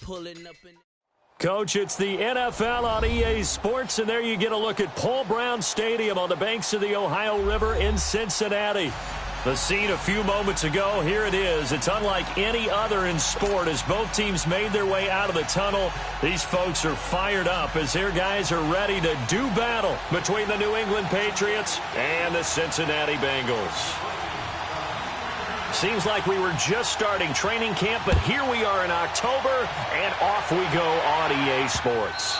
pulling up in. Coach, it's the NFL on EA Sports, and there you get a look at Paul Brown Stadium on the banks of the Ohio River in Cincinnati. The scene a few moments ago, here it is. It's unlike any other in sport as both teams made their way out of the tunnel. These folks are fired up as their guys are ready to do battle between the New England Patriots and the Cincinnati Bengals. Seems like we were just starting training camp, but here we are in October, and off we go on EA Sports.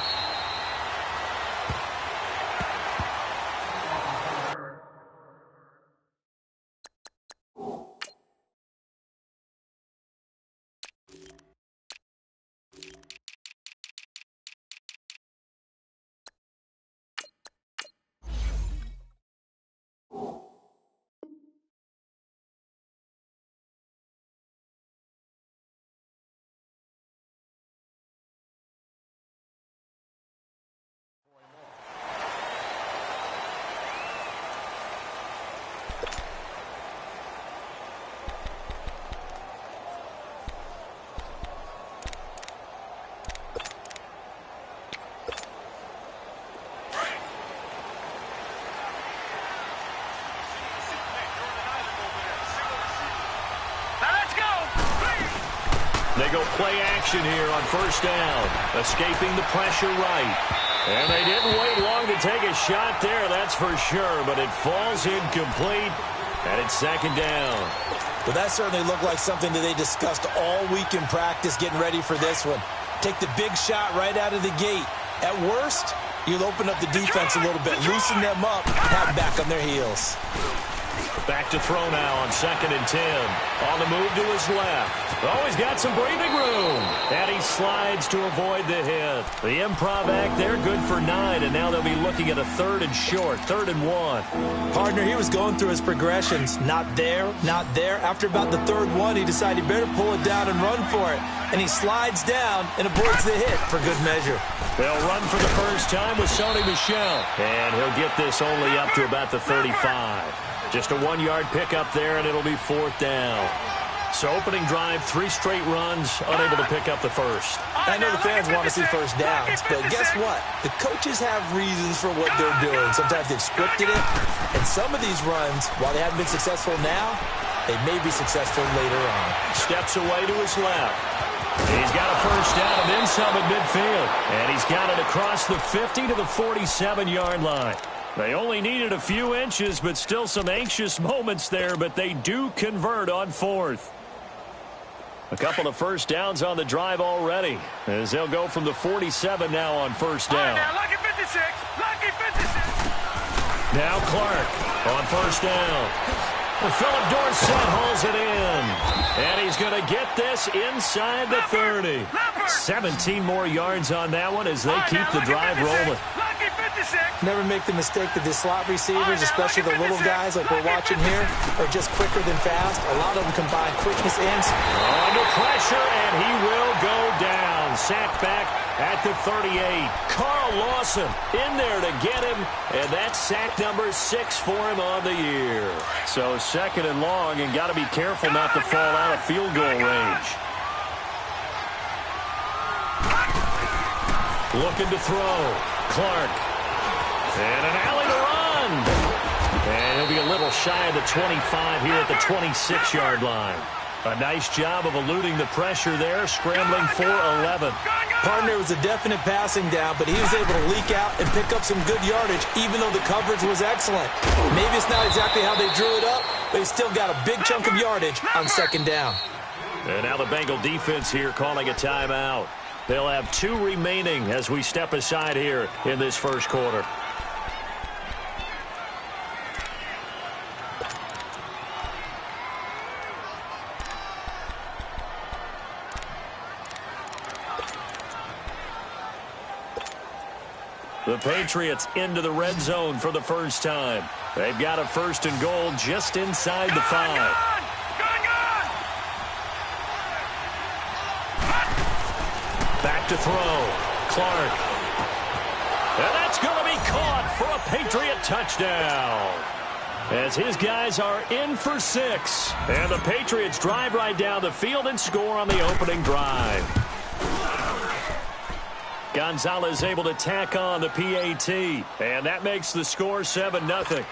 They go play action here on first down, escaping the pressure right. And they didn't wait long to take a shot there, that's for sure, but it falls incomplete, and it's second down. Well, that certainly looked like something that they discussed all week in practice getting ready for this one. Take the big shot right out of the gate. At worst, you'll open up the defense a little bit, loosen them up, have them back on their heels. Back to throw now on 2nd and 10. On the move to his left. Oh, he's got some breathing room. And he slides to avoid the hit. The improv act there, good for 9. And now they'll be looking at a 3rd and short, 3rd and 1. Partner, he was going through his progressions. Not there, not there. After about the 3rd one, he decided he better pull it down and run for it. And he slides down and avoids the hit for good measure. They'll run for the first time with Sony Michel. And he'll get this only up to about the 35. Just a 1-yard pickup there, and it'll be 4th down. So opening drive, 3 straight runs, unable to pick up the first. I know the fans want to see first downs, but guess what? The coaches have reasons for what they're doing. Sometimes they've scripted it, and some of these runs, while they haven't been successful now, they may be successful later on. Steps away to his left. He's got a first down and then some at midfield. And he's got it across the 50 to the 47-yard line. They only needed a few inches, but still some anxious moments there, but they do convert on 4th. A couple of first downs on the drive already, as they'll go from the 47 now on first down. Now, lucky 56, lucky 56. Now Clark on first down. Philip Dorsett hauls it in. And he's going to get this inside the 30. 17 more yards on that one as they keep the drive rolling. Never make the mistake that the slot receivers, especially the little guys like we're watching here, are just quicker than fast. A lot of them combine quickness and speed. Under pressure, and he will go down. Sacked back at the 38. Carl Lawson in there to get him, and that's sack number 6 for him on the year. So 2nd and long, and got to be careful not to fall out of field goal range. Looking to throw. Clark. And an alley to run. And he'll be a little shy of the 25 here at the 26-yard line. A nice job of eluding the pressure there, scrambling for 11. Partner, was a definite passing down, but he was able to leak out and pick up some good yardage, even though the coverage was excellent. Maybe it's not exactly how they drew it up, but he still got a big chunk of yardage on 2nd down. And now the Bengal defense here calling a timeout. They'll have 2 remaining as we step aside here in this first quarter. The Patriots into the red zone for the first time. They've got a 1st and goal just inside the 5. Back to throw. Clark. And that's going to be caught for a Patriot touchdown. As his guys are in for 6. And the Patriots drive right down the field and score on the opening drive. Gonzalez able to tack on the PAT, and that makes the score 7-0.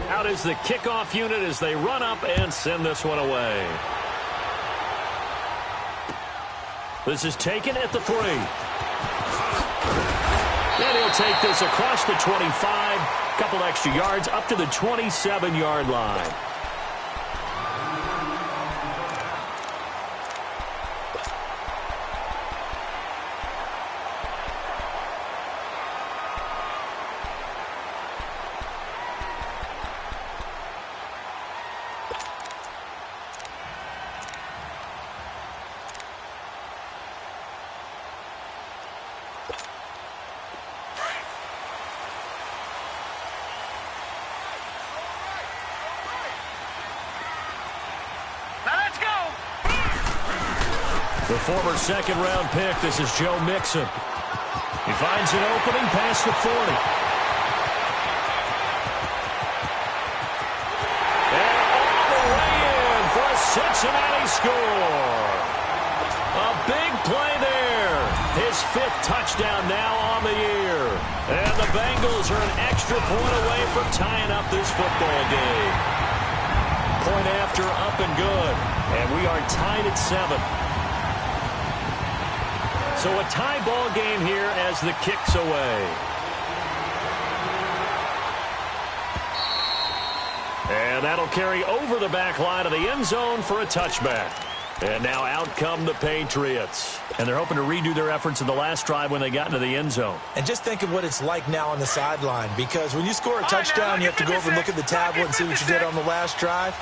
Out is the kickoff unit as they run up and send this one away. This is taken at the 3. And he'll take this across the 25, couple extra yards up to the 27-yard line. The former second-round pick, this is Joe Mixon. He finds an opening past the 40. And all the way in for a Cincinnati score. A big play there. His 5th touchdown now on the year. And the Bengals are an extra point away from tying up this football game. Point after, up and good. And we are tied at 7. So a tie ball game here as the kick's away. And that'll carry over the back line of the end zone for a touchback. And now out come the Patriots. And they're hoping to redo their efforts in the last drive when they got into the end zone. And just think of what it's like now on the sideline. Because when you score a touchdown, you have to go over and look at the tablet and see what you did on the last drive.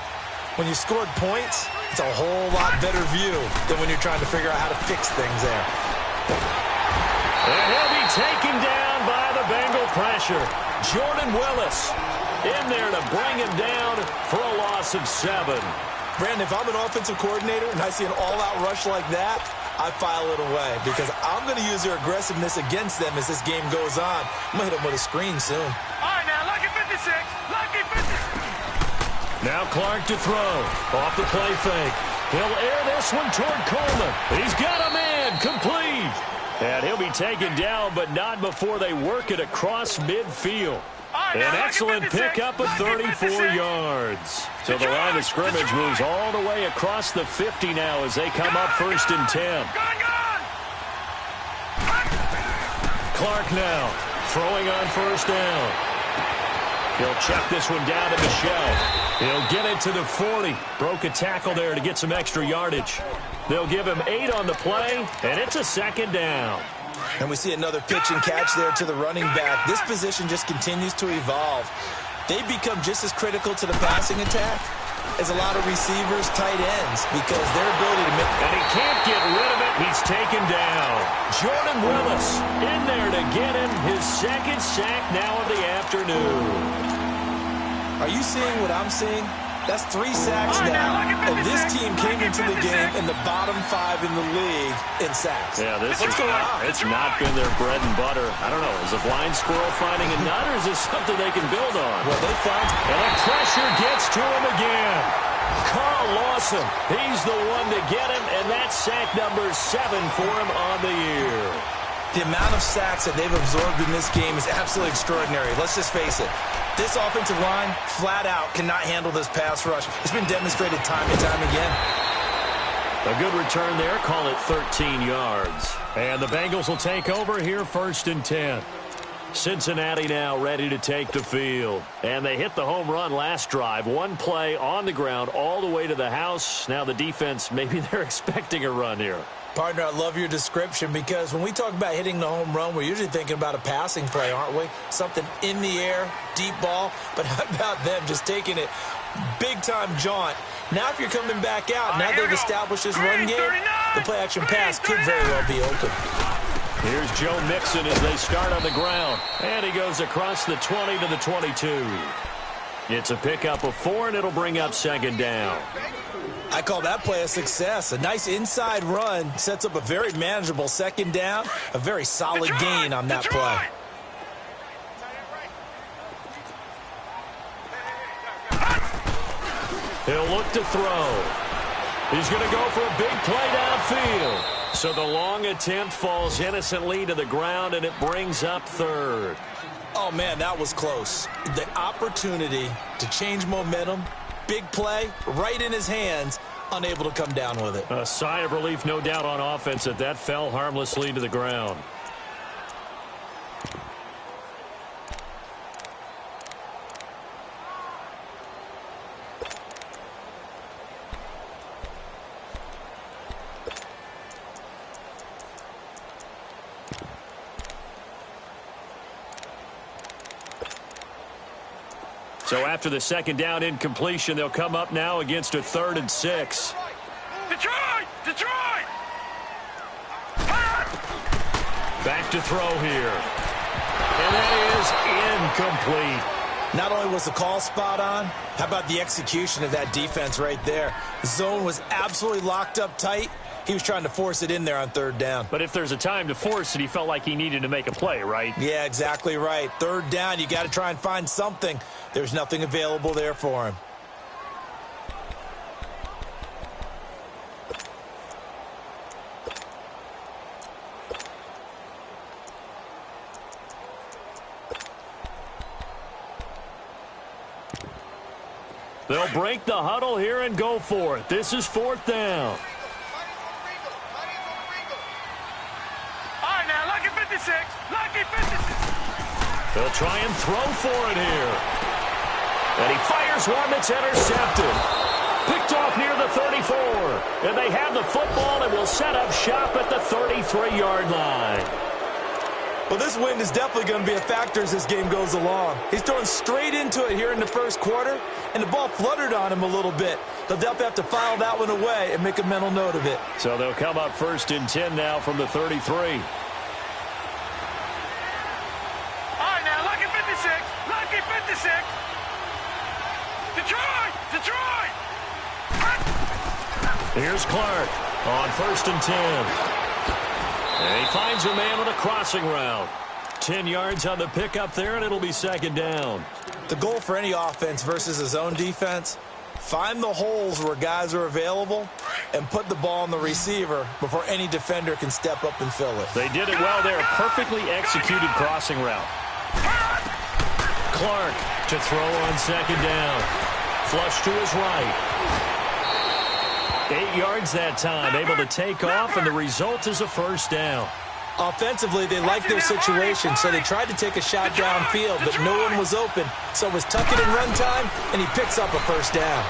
When you scored points, it's a whole lot better view than when you're trying to figure out how to fix things there. And he'll be taken down by the Bengal pressure. Jordan Willis in there to bring him down for a loss of 7. Brandon, if I'm an offensive coordinator and I see an all-out rush like that, I file it away because I'm going to use their aggressiveness against them as this game goes on. I'm going to hit them with a screen soon. All right, now, lucky 56. Lucky 56. Now Clark to throw. Off the play fake. He'll air this one toward Coleman. He's got a man complete. And he'll be taken down, but not before they work it across midfield. An excellent pickup of 34 yards. So the line of scrimmage moves all the way across the 50 now as they come up 1st and 10. Clark now throwing on 1st down. He'll check this one down to Michelle. He'll get it to the 40. Broke a tackle there to get some extra yardage. They'll give him 8 on the play, and it's a 2nd down. And we see another pitch and catch there to the running back. This position just continues to evolve. They become just as critical to the passing attack as a lot of receivers, tight ends, because their ability to make... And he can't get rid of it. He's taken down. Jordan Willis in there to get him his 2nd sack now of the afternoon. Are you seeing what I'm seeing? That's 3 sacks now, and this team came into the game in the bottom 5 in the league in sacks. Yeah, What's going on? It's not been their bread and butter. I don't know. Is a blind squirrel finding a nut, or is this something they can build on? Well, they found... And the pressure gets to him again. Carl Lawson, he's the one to get him, and that's sack number 7 for him on the year. The amount of sacks that they've absorbed in this game is absolutely extraordinary. Let's just face it. This offensive line, flat out, cannot handle this pass rush. It's been demonstrated time and time again. A good return there. Call it 13 yards. And the Bengals will take over here 1st and 10. Cincinnati now ready to take the field. And they hit the home run last drive. 1 play on the ground all the way to the house. Now the defense, maybe they're expecting a run here. Partner, I love your description because when we talk about hitting the home run, we're usually thinking about a passing play, aren't we? Something in the air, deep ball. But how about them just taking it big-time jaunt? Now if you're coming back out, now they've established this run game, the play-action pass could very well be open. Here's Joe Mixon as they start on the ground. And he goes across the 20 to the 22. It's a pickup of 4, and it'll bring up 2nd down. I call that play a success. A nice inside run sets up a very manageable 2nd down. A very solid gain on that play. He'll look to throw. He's going to go for a big play downfield. So the long attempt falls innocently to the ground, and it brings up third. Oh, man, that was close. The opportunity to change momentum, big play, right in his hands, unable to come down with it. A sigh of relief, no doubt, on offense that fell harmlessly to the ground. So after the second down incompletion, they'll come up now against a 3rd and 6. Detroit! Detroit! Back to throw here. And that is incomplete. Not only was the call spot on, how about the execution of that defense right there? The zone was absolutely locked up tight. He was trying to force it in there on 3rd down. But if there's a time to force it, he felt like he needed to make a play, right? Yeah, exactly right. 3rd down, you got to try and find something. There's nothing available there for him. They'll break the huddle here and go for it. This is 4th down. All right, now, lucky 56. Lucky 56. They'll try and throw for it here. And he fires one that's intercepted. Picked off near the 34. And they have the football and will set up shop at the 33-yard line. Well, this wind is definitely going to be a factor as this game goes along. He's throwing straight into it here in the first quarter, and the ball fluttered on him a little bit. They'll definitely have to file that one away and make a mental note of it. So they'll come up 1st and 10 now from the 33. All right, now, lucky 56. Lucky 56. Detroit! Detroit! Here's Clark on 1st and 10. And he finds a man on a crossing route. 10 yards on the pickup there, and it'll be 2nd down. The goal for any offense versus his own defense, find the holes where guys are available and put the ball on the receiver before any defender can step up and fill it. They did it well there. Perfectly executed crossing route. Clark to throw on 2nd down. Flush to his right. 8 yards that time, able to take off, and the result is a 1st down. Offensively, they liked their situation, so they tried to take a shot downfield, but no one was open. So it was tuck it and run time, and he picks up a 1st down.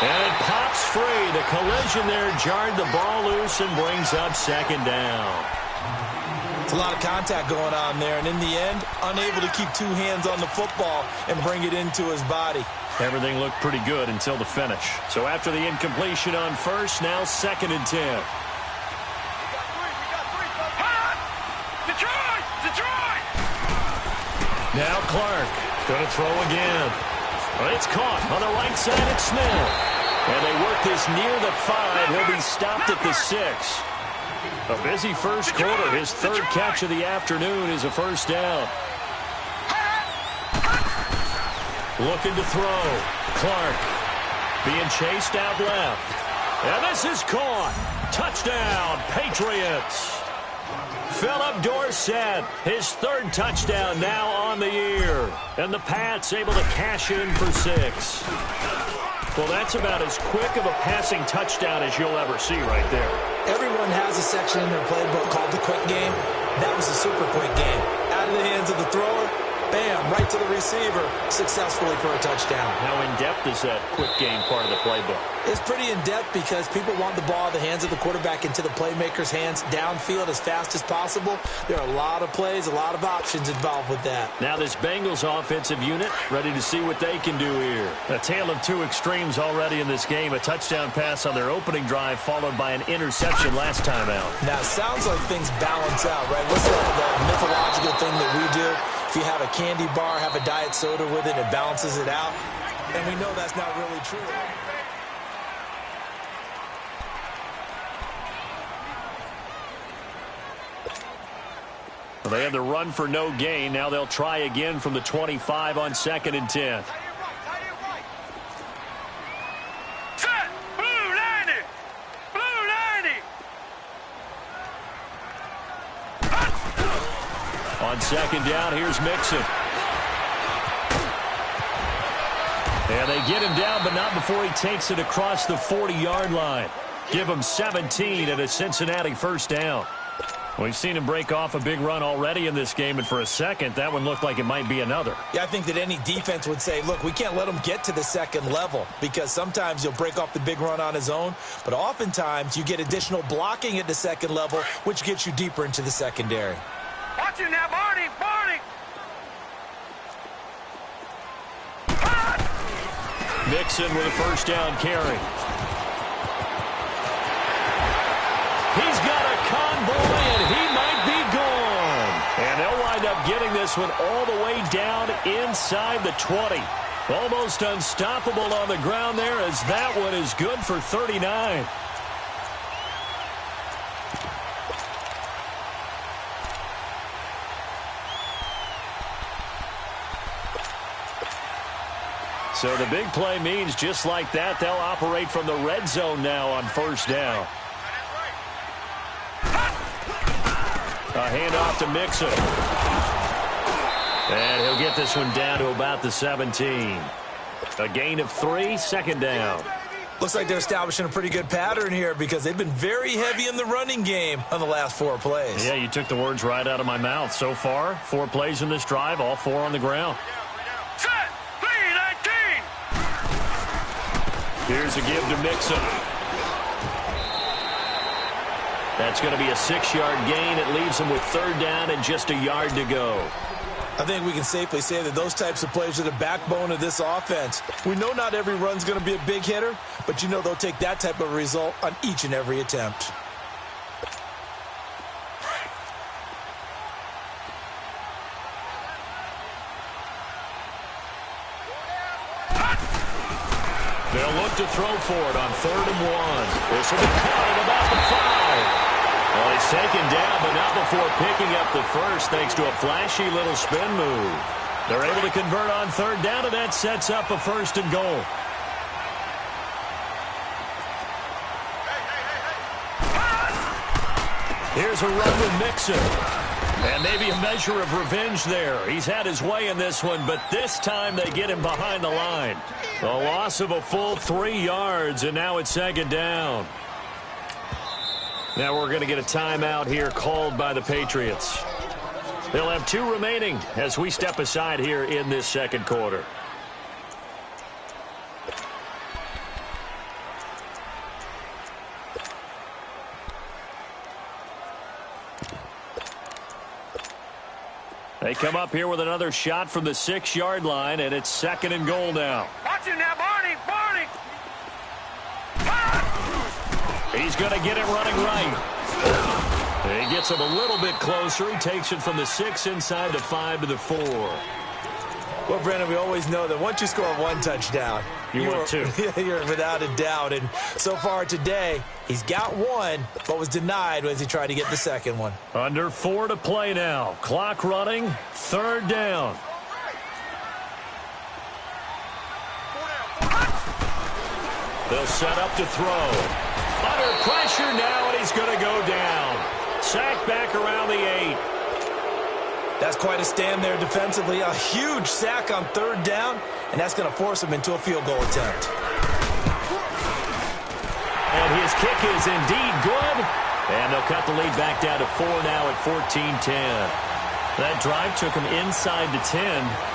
And it pops free. The collision there jarred the ball loose and brings up 2nd down. It's a lot of contact going on there, and in the end, unable to keep 2 hands on the football and bring it into his body. Everything looked pretty good until the finish. So after the incompletion on 1st, now 2nd and 10. Detroit! Detroit! Now Clark going to throw again. Well, it's caught on the right side at Smith. And they work this near the 5. He'll be stopped at the 6. A busy first quarter. His 3rd catch of the afternoon is a 1st down. Looking to throw. Clark being chased out left. And this is caught. Touchdown, Patriots. Philip Dorsett, his 3rd touchdown now on the year. And the Pats able to cash in for 6. Well, that's about as quick of a passing touchdown as you'll ever see right there. Everyone has a section in their playbook called the quick game. That was a super quick game. Out of the hands of the thrower, bam, right to the receiver, successfully for a touchdown. How in-depth is that quick game part of the playbook? It's pretty in-depth because people want the ball in the hands of the quarterback into the playmaker's hands downfield as fast as possible. There are a lot of plays, a lot of options involved with that. Now this Bengals offensive unit ready to see what they can do here. A tale of 2 extremes already in this game. A touchdown pass on their opening drive followed by an interception last time out. Now, it sounds like things balance out, right? What's the mythological thing that we do? If you have a candy bar, have a diet soda with it, it balances it out. And we know that's not really true. Well, they had the run for no gain. Now they'll try again from the 25 on 2nd and 10. On second down, here's Mixon. And they get him down, but not before he takes it across the 40-yard line. Give him 17 and a Cincinnati first down. We've seen him break off a big run already in this game, and for a second, that one looked like it might be another. Yeah, I think that any defense would say, look, we can't let him get to the second level, because sometimes he'll break off the big run on his own, but oftentimes you get additional blocking at the second level, which gets you deeper into the secondary. Watch him now, Barney! Barney! Mixon with a first down carry. He's got a convoy, and he might be gone. And they'll wind up getting this one all the way down inside the 20. Almost unstoppable on the ground there, as that one is good for 39. So the big play means just like that, they'll operate from the red zone now on first down. A handoff to Mixon. And he'll get this one down to about the 17. A gain of 3, second down. Looks like they're establishing a pretty good pattern here, because they've been very heavy in the running game on the last 4 plays. Yeah, you took the words right out of my mouth. So far, 4 plays in this drive, all 4 on the ground. Set! 3-19! Here's a give to Mixon. That's going to be a 6-yard gain. It leaves him with third down and just a yard to go. I think we can safely say that those types of plays are the backbone of this offense. We know not every run's going to be a big hitter, but you know they'll take that type of result on each and every attempt. They'll look to throw for it on 3rd and 1. This will be caught at about the 5. Well, he's taken down, but not before picking up the first, thanks to a flashy little spin move. They're able to convert on 3rd down, and that sets up a 1st and goal. Here's a run with Mixon. And maybe a measure of revenge there. He's had his way in this one, but this time they get him behind the line. A loss of a full 3 yards, and now it's second down. Now we're going to get a timeout here called by the Patriots. They'll have 2 remaining as we step aside here in this second quarter. They come up here with another shot from the 6-yard line, and it's 2nd and goal now. Watch him now, Barney! Barney! He's going to get it running right. He gets him a little bit closer. He takes it from the 6 inside the 5 to the 4. Well, Brandon, we always know that once you score 1 touchdown, you're 2. You're without a doubt. And so far today, he's got 1, but was denied as he tried to get the second one. Under 4 to play now. Clock running. 3rd down. They'll set up to throw. Under pressure now, and he's going to go down. Sacked back around the 8. That's quite a stand there defensively. A huge sack on 3rd down, and that's going to force him into a field goal attempt. And his kick is indeed good. And they'll cut the lead back down to 4 now at 14-10. That drive took him inside the 10.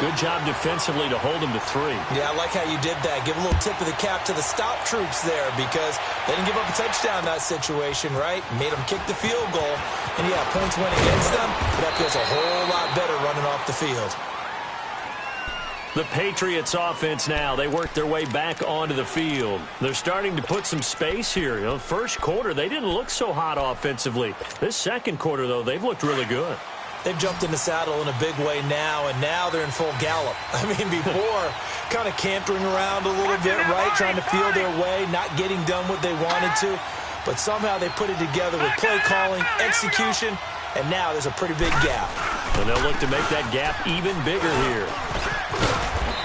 Good job defensively to hold him to 3. Yeah, I like how you did that. Give a little tip of the cap to the stop troops there, because they didn't give up a touchdown in that situation, right? Made them kick the field goal. And, yeah, points went against them, but that feels a whole lot better running off the field. The Patriots offense now, they work their way back onto the field. They're starting to put some space here. You know, first quarter, they didn't look so hot offensively. This second quarter, though, they've looked really good. They've jumped in the saddle in a big way now, and now they're in full gallop. I mean, before, kind of cantering around a little bit, right, trying to feel their way, not getting done what they wanted to. But somehow they put it together with play calling, execution, and now there's a pretty big gap. And they'll look to make that gap even bigger here.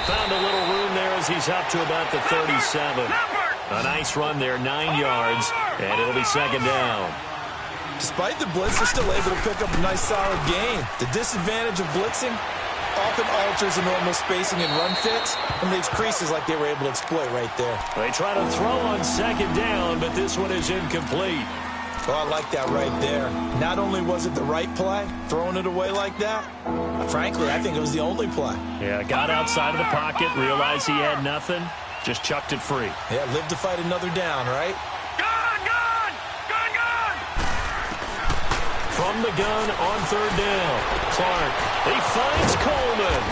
Found a little room there as he's up to about the 37. A nice run there, 9 yards, and it'll be second down. Despite the blitz, they're still able to pick up a nice, solid gain. The disadvantage of blitzing often alters the normal spacing and run fits and leaves creases like they were able to exploit right there. They try to throw on second down, but this one is incomplete. Well, I like that right there. Not only was it the right play, throwing it away like that, frankly, I think it was the only play. Yeah, got outside of the pocket, realized he had nothing, just chucked it free. Yeah, live to fight another down, right? Gun, gun! Gun, gun! From the gun on third down, Clark, he finds Coleman.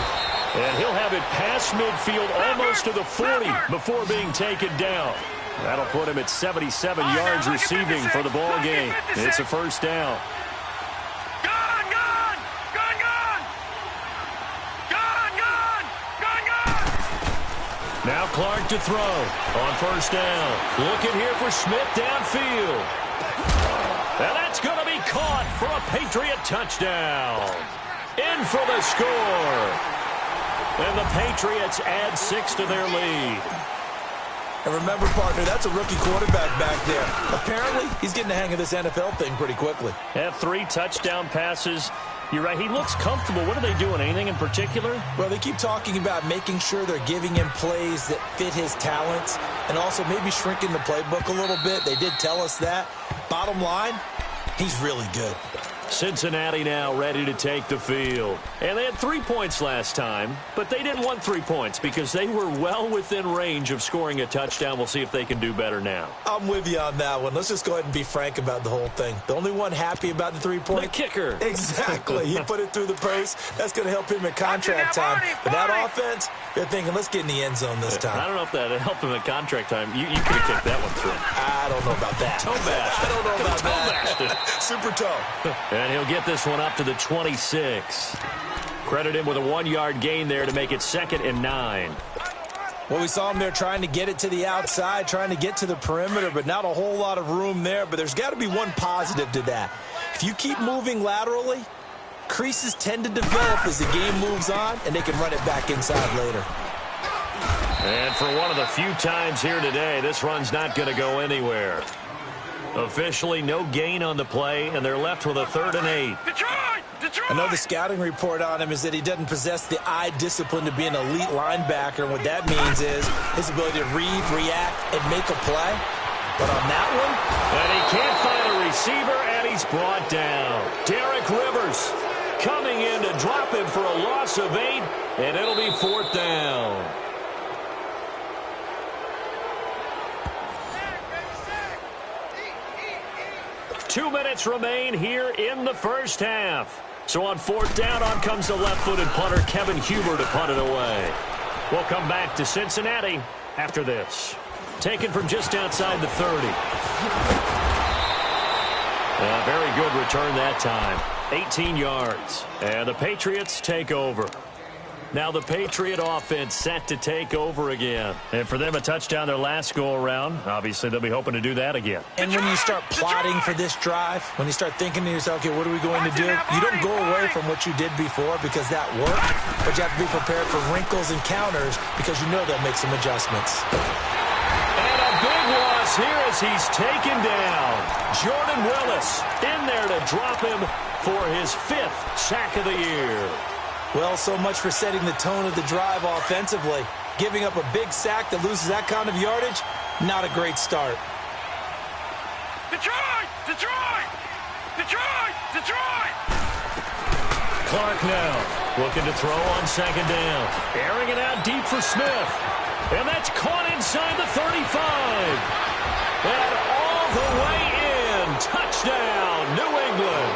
And he'll have it past midfield almost to the 40 before being taken down. That'll put him at 77 yards receiving for the ball game. It's a first down. Gun, gun! Gun, gun! Gun, gun! Gun, gun! Now Clark to throw on first down. Looking here for Smith downfield. And that's going to be caught for a Patriot touchdown. In for the score. And the Patriots add 6 to their lead. And remember, partner, that's a rookie quarterback back there. Apparently, he's getting the hang of this NFL thing pretty quickly. Had 3 touchdown passes. You're right, he looks comfortable. What are they doing? Anything in particular? Well, they keep talking about making sure they're giving him plays that fit his talents and also maybe shrinking the playbook a little bit. They did tell us that. Bottom line, he's really good. Cincinnati now ready to take the field. And they had 3 points last time, but they didn't want 3 points because they were well within range of scoring a touchdown. We'll see if they can do better now. I'm with you on that one. Let's just go ahead and be frank about the whole thing. The only one happy about the 3-point? The kicker. Exactly. He put it through the post. That's going to help him at contract time. But that offense, they're thinking, let's get in the end zone this time. I don't know if that helped him at contract time. You could have kicked that one through. I don't know about that. Toe bash. I don't know about that. Super toe. And he'll get this one up to the 26. Credit him with a 1-yard gain there to make it 2nd and 9. Well, we saw him there trying to get it to the outside, trying to get to the perimeter, but not a whole lot of room there. But there's got to be one positive to that. If you keep moving laterally, creases tend to develop as the game moves on, and they can run it back inside later. And for one of the few times here today, this run's not going to go anywhere. Officially, no gain on the play, and they're left with a 3rd and 8. Detroit! Detroit! I know the scouting report on him is that he doesn't possess the eye discipline to be an elite linebacker, and what that means is his ability to read, react, and make a play. But on that one... And he can't find a receiver, and he's brought down. Derek Rivers coming in to drop him for a loss of 8, and it'll be 4th down. Two minutes remain here in the first half. So on 4th down, on comes the left-footed punter, Kevin Huber, to punt it away. We'll come back to Cincinnati after this. Taken from just outside the 30. A very good return that time. 18 yards. And the Patriots take over. Now the Patriot offense set to take over again. And for them, a touchdown their last go-around. Obviously, they'll be hoping to do that again. And when you start plotting for this drive, when you start thinking to yourself, okay, what are we going to do? You don't go away from what you did before because that worked, but you have to be prepared for wrinkles and counters because you know they'll make some adjustments. And a big loss here as he's taken down. Jordan Willis in there to drop him for his 5th sack of the year. Well, so much for setting the tone of the drive offensively. Giving up a big sack that loses that kind of yardage, not a great start. Detroit! Detroit! Detroit! Detroit! Clark now looking to throw on 2nd down. Airing it out deep for Smith. And that's caught inside the 35. And all the way in. Touchdown, New England.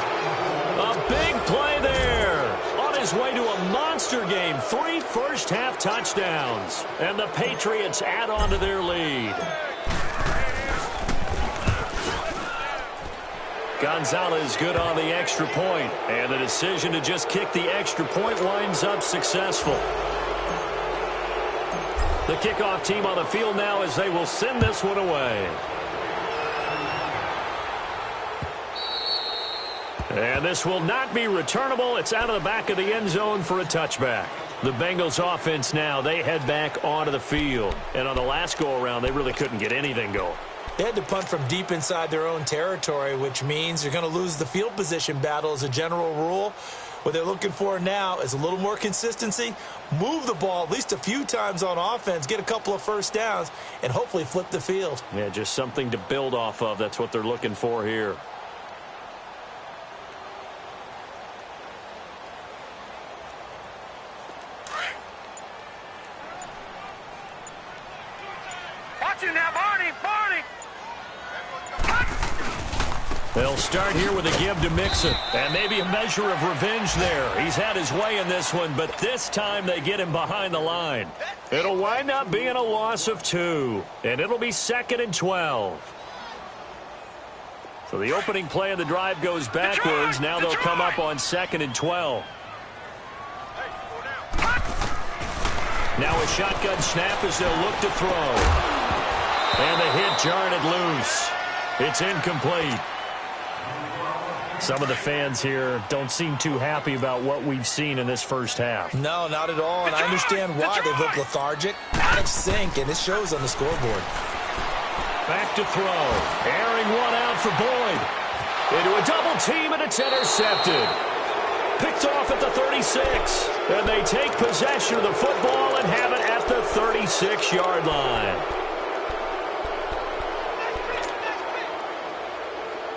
A big play there. On his way to a monster game. 3 first-half touchdowns. And the Patriots add on to their lead. Gonzalez good on the extra point. And the decision to just kick the extra point winds up successful. The kickoff team on the field now as they will send this one away. And this will not be returnable. It's out of the back of the end zone for a touchback. The Bengals offense now, they head back onto the field. And on the last go-around, they really couldn't get anything going. They had to punt from deep inside their own territory, which means you're going to lose the field position battle as a general rule. What they're looking for now is a little more consistency, move the ball at least a few times on offense, get a couple of first downs, and hopefully flip the field. Yeah, just something to build off of. That's what they're looking for here. Watch it now, Barney! Barney! They'll start here with a give to Mixon. And maybe a measure of revenge there. He's had his way in this one, but this time they get him behind the line. It'll wind up being a loss of 2. And it'll be 2nd and 12. So the opening play of the drive goes backwards. Now they'll come up on 2nd and 12. Now a shotgun snap as they'll look to throw. And the hit jarred it loose. It's incomplete. Some of the fans here don't seem too happy about what we've seen in this first half. No, not at all, and I understand why. They look lethargic, out of sync, and it shows on the scoreboard. Back to throw. Airing one out for Boyd. Into a double team, and it's intercepted. Picked off at the 36. And they take possession of the football and have it at the 36-yard line.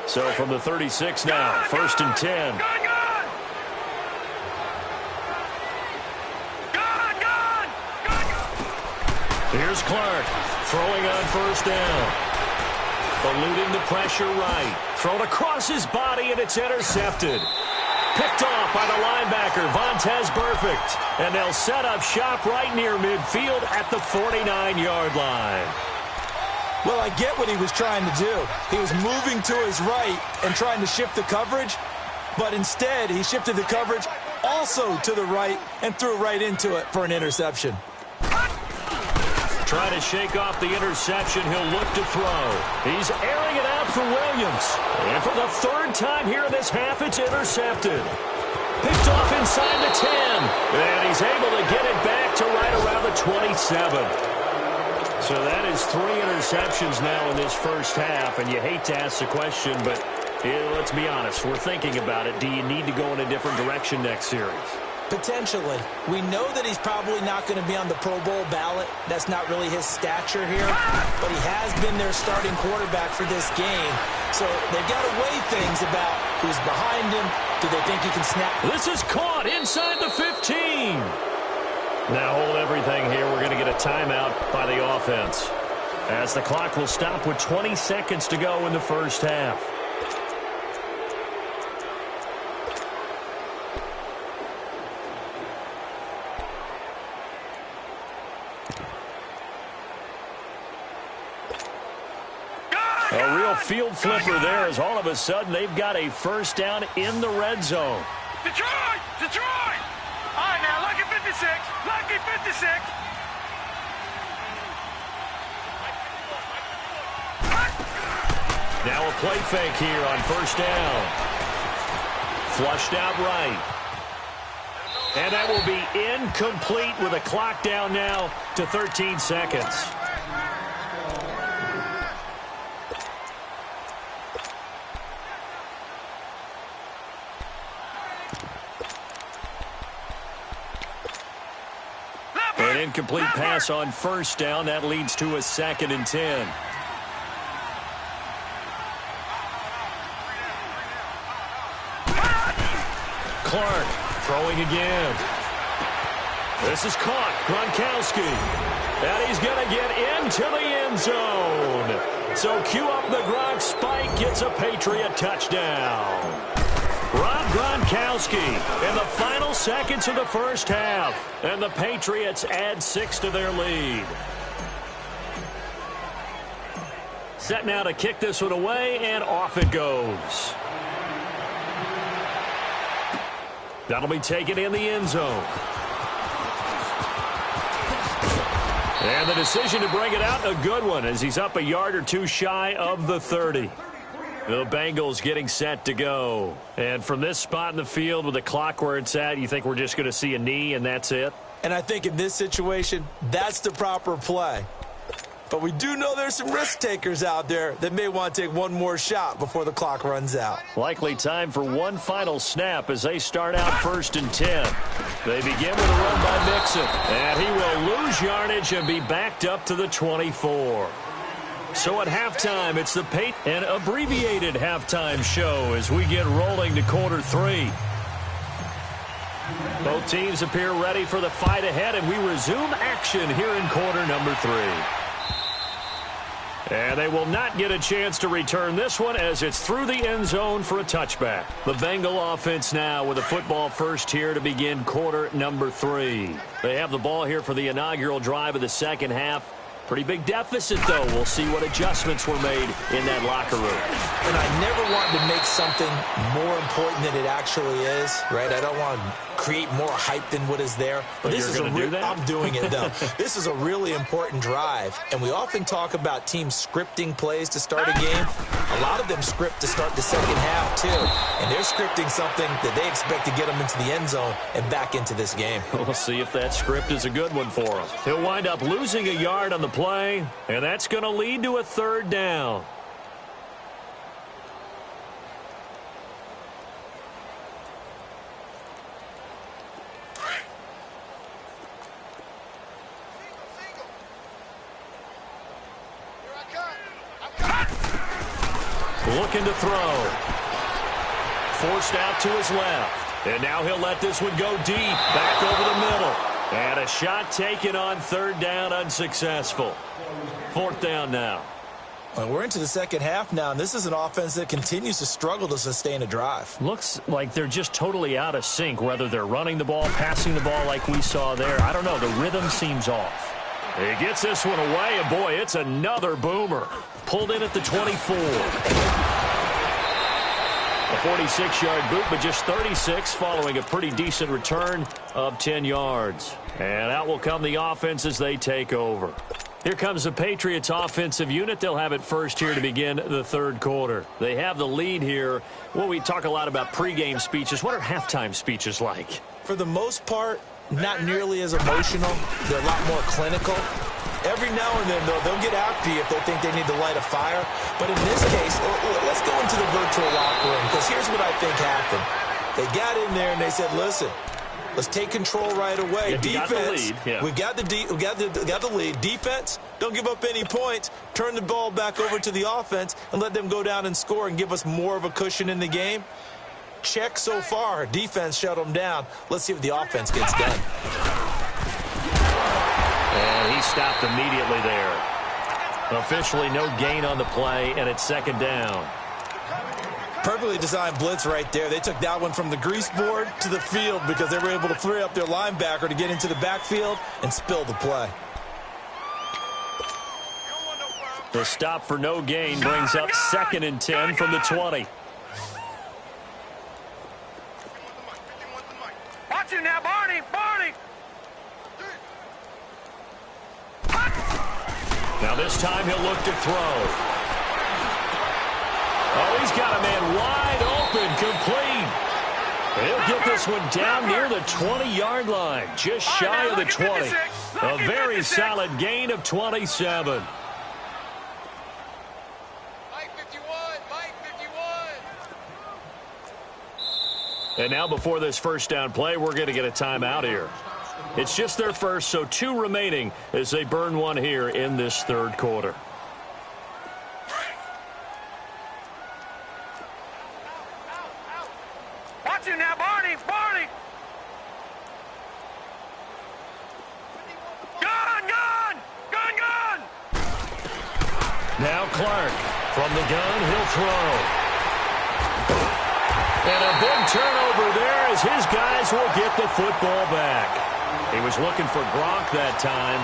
So from the 36 now, 1st and 10. Here's Clark, throwing on 1st down. Eluding the pressure right. Thrown across his body, and it's intercepted. Picked off by the linebacker, Vontaze Burfict. And they'll set up shop right near midfield at the 49-yard line. Well, I get what he was trying to do. He was moving to his right and trying to shift the coverage, but instead he shifted the coverage also to the right and threw right into it for an interception. Trying to shake off the interception, he'll look to throw. He's airing it out for Williams. And for the 3rd time here in this half, it's intercepted. Picked off inside the 10. And he's able to get it back to right around the 27. So that is 3 interceptions now in this first half, and you hate to ask the question, but let's be honest, we're thinking about it. Do you need to go in a different direction next series? Potentially. We know that he's probably not going to be on the Pro Bowl ballot. That's not really his stature here, but he has been their starting quarterback for this game. So they've got to weigh things about who's behind him. Do they think he can snap? This is caught inside the 15. Now hold everything here. We're going to get a timeout by the offense, as the clock will stop with 20 seconds to go in the first half. A real field flipper there, as all of a sudden they've got a 1st down in the red zone. Detroit! Detroit! All right, now, lucky 56. Lucky 56. Now a play fake here on 1st down. Flushed out right. And that will be incomplete with a clock down now to 13 seconds. An incomplete pass on 1st down. That leads to a 2nd and 10. Clark throwing again. This is caught. Gronkowski. And he's going to get into the end zone. So cue up the Gronk spike. Gets a Patriot touchdown. Rob Gronkowski in the final seconds of the first half. And the Patriots add 6 to their lead. Set now to kick this one away, and off it goes. That'll be taken in the end zone. And the decision to bring it out, a good one, as he's up a yard or 2 shy of the 30. The Bengals getting set to go. And from this spot in the field with the clock where it's at, you think we're just going to see a knee and that's it? And I think in this situation, that's the proper play. But we do know there's some risk takers out there that may want to take one more shot before the clock runs out. Likely time for one final snap as they start out 1st and 10. They begin with a run by Mixon, and he will lose yardage and be backed up to the 24. So at halftime, it's an abbreviated halftime show as we get rolling to quarter 3. Both teams appear ready for the fight ahead, and we resume action here in quarter number 3. And they will not get a chance to return this one as it's through the end zone for a touchback. The Bengal offense now with a football first here to begin quarter number 3. They have the ball here for the inaugural drive of the second half. Pretty big deficit, though. We'll see what adjustments were made in that locker room. And I never want to make something more important than it actually is, right? I don't want to create more hype than what is there. But this is I'm doing it, though. This is a really important drive. And we often talk about teams scripting plays to start a game. A lot of them script to start the second half, too. And they're scripting something that they expect to get them into the end zone and back into this game. We'll see if that script is a good one for them. He'll wind up losing a yard on the play, and that's going to lead to a 3rd down. Looking to throw. Forced out to his left. And now he'll let this one go deep. Back over the middle. And a shot taken on 3rd down, unsuccessful. 4th down now. Well, we're into the second half now, and this is an offense that continues to struggle to sustain a drive. Looks like they're just totally out of sync, whether they're running the ball, passing the ball like we saw there. I don't know. The rhythm seems off. He gets this one away, and boy, it's another boomer. Pulled in at the 24. A 46-yard boot, but just 36 following a pretty decent return of 10 yards. And out will come the offense as they take over. Here comes the Patriots offensive unit. They'll have it first here to begin the 3rd quarter. They have the lead here. Well, we talk a lot about pregame speeches. What are halftime speeches like? For the most part, not nearly as emotional. They're a lot more clinical. Every now and then, though, they'll get after you if they think they need to light a fire. But in this case, let's go into the virtual locker room, because here's what I think happened. They got in there and they said, listen, let's take control right away. Yeah, defense, we got the lead. Defense, don't give up any points. Turn the ball back over to the offense and let them go down and score and give us more of a cushion in the game. Check so far. Defense shut them down. Let's see if the offense gets done. And he stopped immediately there. Officially no gain on the play, and it's 2nd down. Perfectly designed blitz right there. They took that one from the grease board to the field because they were able to free up their linebacker to get into the backfield and spill the play. The stop for no gain brings up 2nd and 10 from the 20. Watch you now, Barney! Barney! Now this time he'll look to throw. Oh, he's got a man wide open, complete. He'll get this one down near the 20-yard line, just shy of the 20. A very solid gain of 27. And now before this first down play, we're going to get a timeout here. It's just their first, so 2 remaining as they burn one here in this 3rd quarter. Watch you now, Barney! Barney! Gun! Gun! Gun! Gun! Now Clark from the gun, he'll throw. And a big turnover there as his guys will get the football back. He was looking for Gronk that time.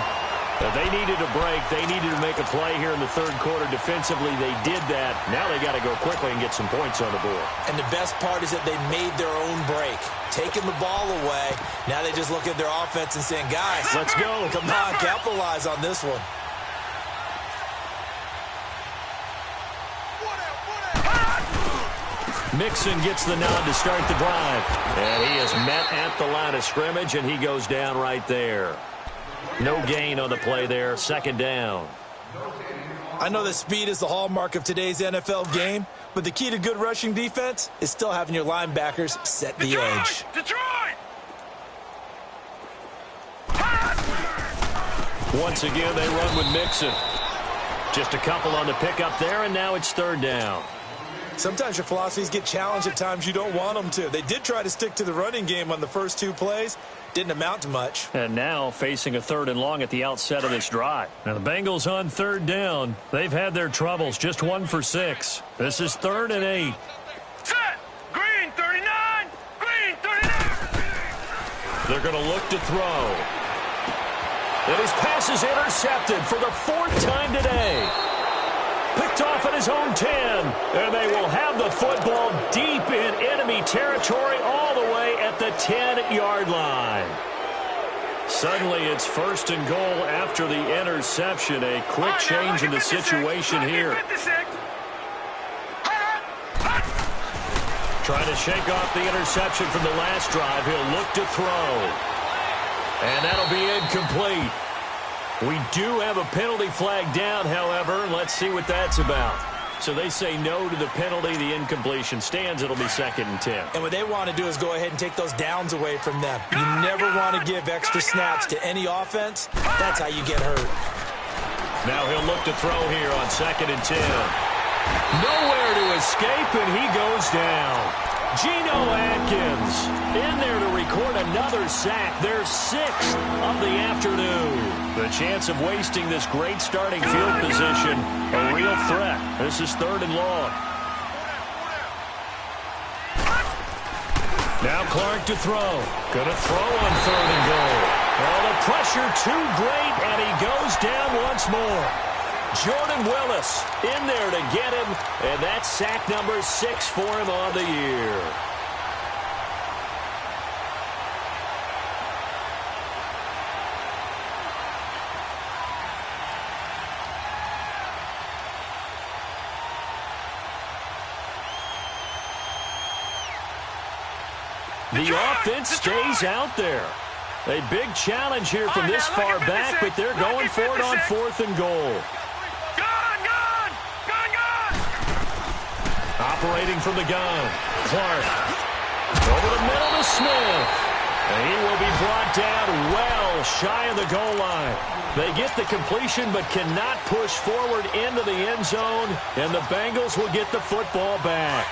They needed a break. They needed to make a play here in the 3rd quarter. Defensively, they did that. Now they got to go quickly and get some points on the board. And the best part is that they made their own break. Taking the ball away. Now they just look at their offense and saying, guys, let's go. Come on, capitalize on this one. Mixon gets the nod to start the drive. And he is met at the line of scrimmage, and he goes down right there. No gain on the play there. 2nd down. I know that speed is the hallmark of today's NFL game, but the key to good rushing defense is still having your linebackers set the edge. Detroit! Once again, they run with Mixon. Just a couple on the pickup there, and now it's third down. Sometimes your philosophies get challenged at times you don't want them to. They did try to stick to the running game on the first 2 plays. Didn't amount to much. And now facing a 3rd and long at the outset of this drive. Now the Bengals on 3rd down. They've had their troubles, just 1 for 6. This is 3rd and 8. Set! Green 39! Green 39! They're going to look to throw. And his pass is intercepted for the 4th time today. Picked off at his own 10. And they will have the football deep in enemy territory all the way at the 10-yard line. Suddenly it's 1st and goal after the interception. A quick change in the situation here. Trying to shake off the interception from the last drive. He'll look to throw. And that'll be incomplete. We do have a penalty flag down, however. Let's see what that's about. So they say no to the penalty. The incompletion stands. It'll be 2nd and 10. And what they want to do is go ahead and take those downs away from them. You never want to give extra snaps to any offense. That's how you get hurt. Now he'll look to throw here on 2nd and 10. Nowhere to escape, and he goes down. Geno Atkins in there to record another sack, their 6th of the afternoon. The chance of wasting this great starting field position, a real threat. This is 3rd and long. Now Clark to throw. Gonna throw on 3rd and goal. Oh, the pressure too great, and he goes down once more. Jordan Willis in there to get him, and that's sack number 6 for him on the year. The offense stays out there. A big challenge here from this far back, but they're going for it on 4th and goal. Operating from the gun, Clark. Over the middle to Smith. And he will be brought down well shy of the goal line. They get the completion but cannot push forward into the end zone, and the Bengals will get the football back.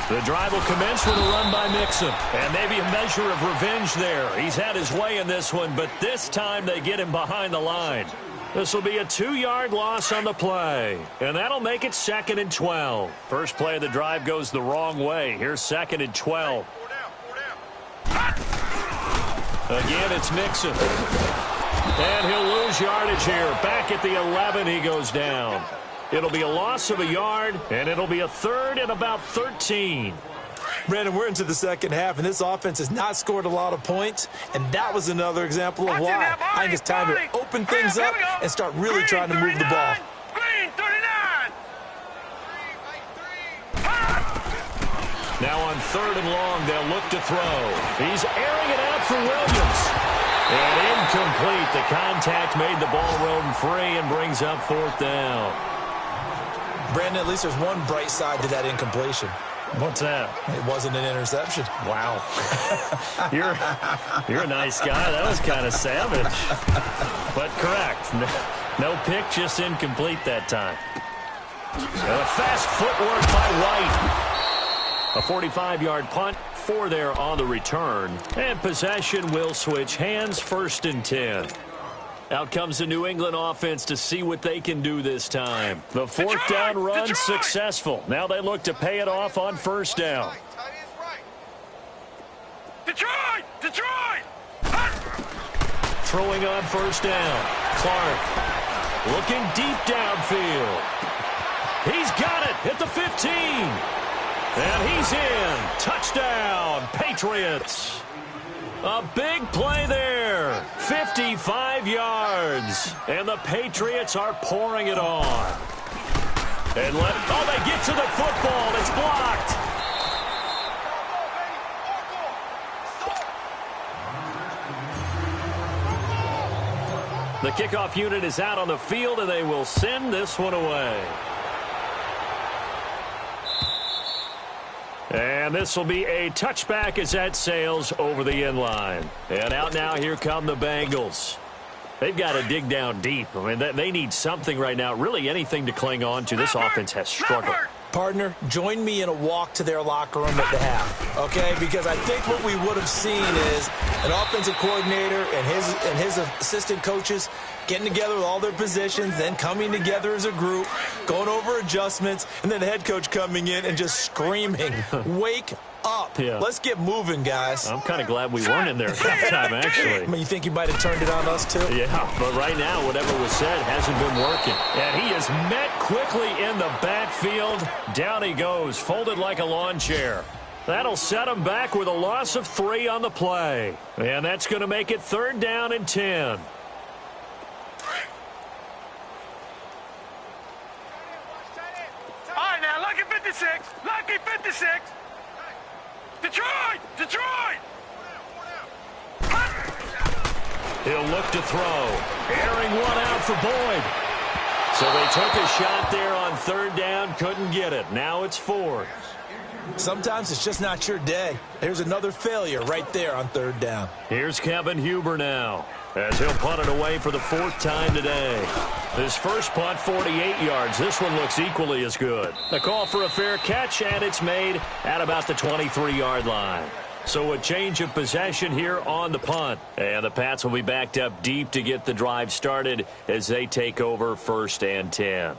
The drive will commence with a run by Mixon. And maybe a measure of revenge there. He's had his way in this one, but this time they get him behind the line. This will be a 2-yard loss on the play. And that'll make it 2nd and 12. First play of the drive goes the wrong way. Here's 2nd and 12. Again, it's Mixon. And he'll lose yardage here. Back at the 11, he goes down. It'll be a loss of a yard, and it'll be a 3rd and about 13. Brandon, we're into the second half, and this offense has not scored a lot of points, and that was another example of why. I think it's time to open things up and start really trying to move the ball. Green 39! Now on 3rd and long, they'll look to throw. He's airing it out for Williams. And incomplete. The contact made the ball roam free and brings up 4th down. Brandon, at least there's one bright side to that incompletion. What's that? It wasn't an interception. Wow. You're a nice guy. That was kind of savage. But correct. No pick, just incomplete that time. And a fast footwork by White. A 45-yard punt, 4 there on the return. And possession will switch hands, 1st and 10. Out comes the New England offense to see what they can do this time. The 4th down run successful. Now they look to pay it off on 1st down. Detroit! Detroit! Throwing on 1st down. Clark looking deep downfield. He's got it at the 15. And he's in. Touchdown, Patriots. A big play there. 55 yards. And the Patriots are pouring it on. And they get to the football. It's blocked. The kickoff unit is out on the field, and they will send this one away. And this will be a touchback as that sails over the end line. And out now, here come the Bengals. They've got to dig down deep. I mean, they need something right now, really anything to cling on to. This offense has struggled. Partner, join me in a walk to their locker room at the half, okay? Because I think what we would have seen is an offensive coordinator and his assistant coaches getting together with all their positions, then coming together as a group, going over adjustments, and then the head coach coming in and just screaming, wake up. Yeah. Let's get moving, guys. I'm kind of glad we weren't in there at that time, actually. I mean, you think you might have turned it on us, too? Yeah, but right now, whatever was said hasn't been working. And he is met quickly in the backfield. Down he goes, folded like a lawn chair. That'll set him back with a loss of 3 on the play. And that's going to make it 3rd down and 10. All right, now, lucky 56. Lucky 56. Detroit! Detroit! He'll look to throw. Airing one out for Boyd. So they took a shot there on 3rd down, couldn't get it. Now it's 4th. Sometimes it's just not your day. There's another failure right there on 3rd down. Here's Kevin Huber now, as he'll punt it away for the 4th time today. His first punt, 48 yards. This one looks equally as good. The call for a fair catch, and it's made at about the 23-yard line. So a change of possession here on the punt. And the Pats will be backed up deep to get the drive started as they take over 1st and 10.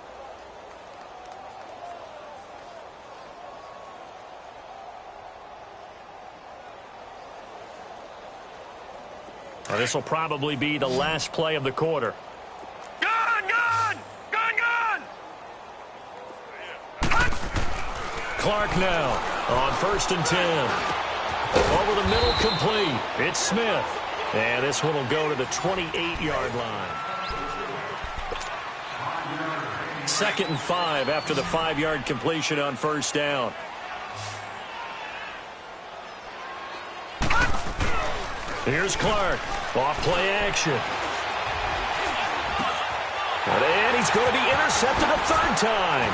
And this will probably be the last play of the quarter. Gun, gun! Gun, gun! Clark now on 1st and 10. Over the middle, complete. It's Smith. And this one will go to the 28-yard line. 2nd and 5 after the 5-yard completion on 1st down. Here's Clark. Off play action. And he's going to be intercepted a 3rd time.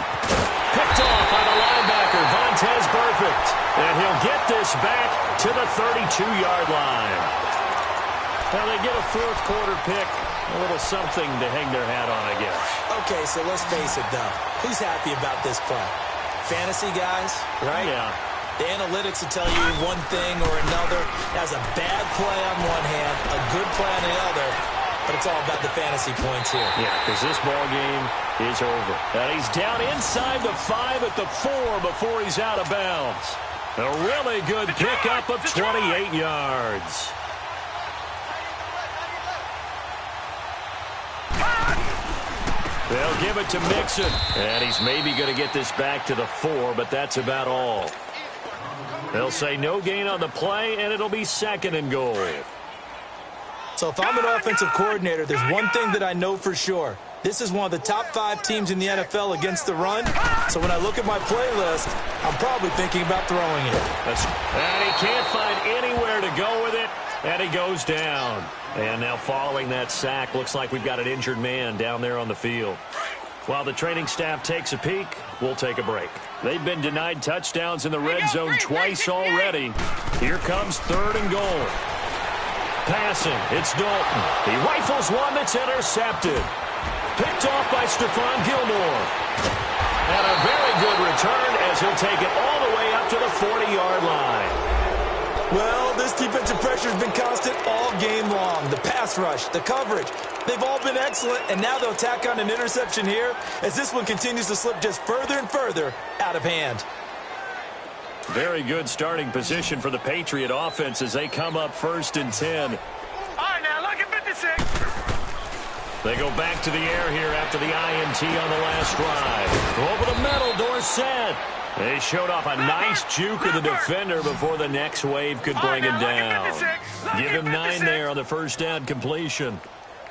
Picked off by the linebacker, Vontaze Burfict. And he'll get this back to the 32-yard line. Well, they get a 4th quarter pick. A little something to hang their hat on, I guess. Okay, so let's face it, though. Who's happy about this play? Fantasy guys, right? Yeah. The analytics will tell you one thing or another. That's a bad play on one hand, a good play on the other, but it's all about the fantasy points here. Yeah, because this ball game is over. And he's down inside the 5 at the 4 before he's out of bounds. A really good pickup of 28 yards. They'll give it to Mixon. And he's maybe going to get this back to the 4, but that's about all. They'll say no gain on the play, and it'll be 2nd and goal. So if I'm an offensive coordinator, there's one thing that I know for sure. This is one of the top 5 teams in the NFL against the run. So when I look at my playlist, I'm probably thinking about throwing it. And he can't find anywhere to go with it, and he goes down. And now following that sack, looks like we've got an injured man down there on the field. While the training staff takes a peek, we'll take a break. They've been denied touchdowns in the red zone twice already. Here comes 3rd and goal. Passing, it's Dalton. He rifles one that's intercepted. Picked off by Stephon Gilmore. And a very good return as he'll take it all the way up to the 40-yard line. Well, this defensive pressure has been constant all game long. The pass rush, the coverage, they've all been excellent, and now they'll tack on an interception here as this one continues to slip just further and further out of hand. Very good starting position for the Patriot offense as they come up 1st and 10. All right, now, lucky 56. They go back to the air here after the INT on the last drive. Over the middle, Dorsett. They showed off a nice juke of the defender before the next wave could bring him down. Give him 9 there on the 1st down completion.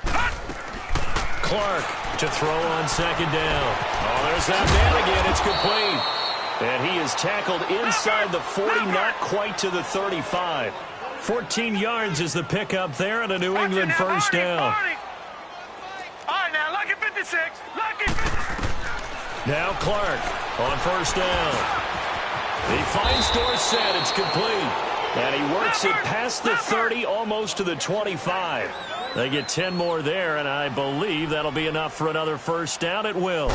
Clark to throw on 2nd down. Oh, there's that man again. It's complete. And he is tackled inside the 40, not quite to the 35. 14 yards is the pickup there, and a New England 1st down. Now Clark on first down. He finds Dorsett. It's complete. And he works it past the 30, almost to the 25. They get 10 more there, and I believe that'll be enough for another first down. It will.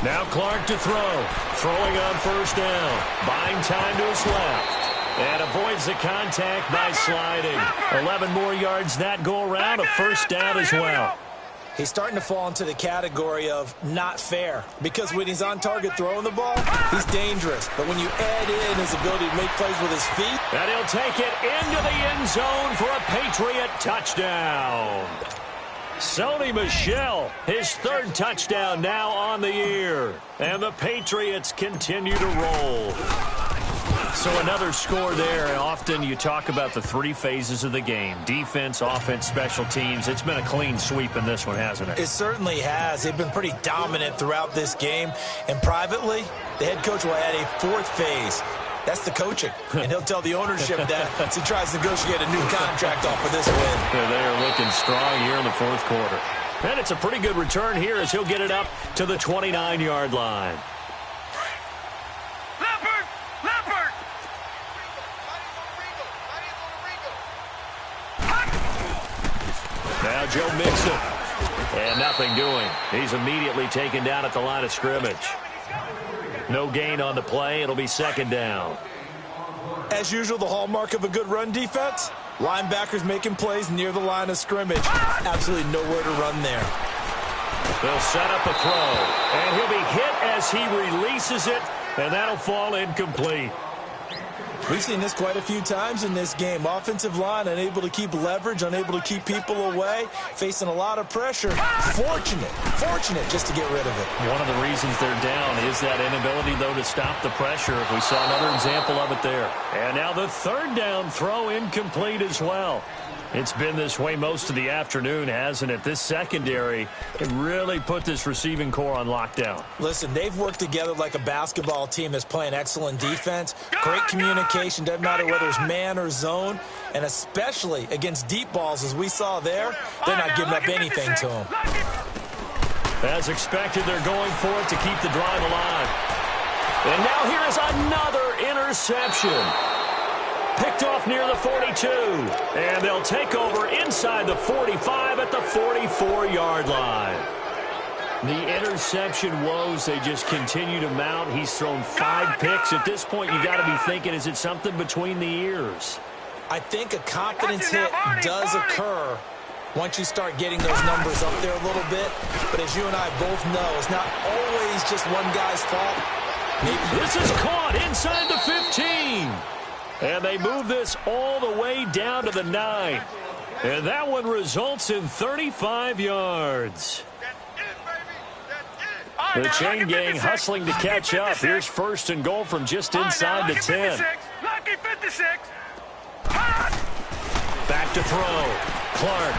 Now Clark to throw. Throwing on first down. Buying time to his left. And avoids the contact by sliding. 11 more yards that go around. A first down as well. He's starting to fall into the category of not fair, because when he's on target throwing the ball, he's dangerous. But when you add in his ability to make plays with his feet, and he'll take it into the end zone for a Patriot touchdown. Sony Michel, his third touchdown now on the year. And the Patriots continue to roll. So another score there. Often you talk about the three phases of the game. Defense, offense, special teams. It's been a clean sweep in this one, hasn't it? It certainly has. They've been pretty dominant throughout this game. And privately, the head coach will add a fourth phase. That's the coaching. And he'll tell the ownership that as he tries to negotiate a new contract off of this win. They are looking strong here in the fourth quarter. And it's a pretty good return here as he'll get it up to the 29-yard line. Now Joe Mixon. And nothing doing. He's immediately taken down at the line of scrimmage. No gain on the play. It'll be second down. As usual, the hallmark of a good run defense, linebackers making plays near the line of scrimmage. Absolutely nowhere to run there. They'll set up a throw. And he'll be hit as he releases it. And that'll fall incomplete. We've seen this quite a few times in this game. Offensive line unable to keep leverage, unable to keep people away, facing a lot of pressure. Fortunate just to get rid of it. One of the reasons they're down is that inability, though, to stop the pressure. We saw another example of it there. And now the third down throw incomplete as well. It's been this way most of the afternoon, hasn't it? This secondary really put this receiving core on lockdown. Listen, they've worked together like a basketball team that's playing excellent defense. Great communication, doesn't matter whether it's man or zone. And especially against deep balls, as we saw there, they're not giving up anything to them. As expected, they're going for it to keep the drive alive. And now here is another interception. Picked off near the 42. And they'll take over inside the 45 at the 44-yard line. The interception woes, they just continue to mount. He's thrown 5 picks. At this point, you got to be thinking, is it something between the ears? I think a confidence hit does occur once you start getting those numbers up there a little bit. But as you and I both know, it's not always just one guy's fault. This is caught inside the 15. And they move this all the way down to the 9. And that one results in 35 yards. The chain gang hustling to catch up. Here's first and goal from just inside the 10. Lucky 56. Back to throw. Clark.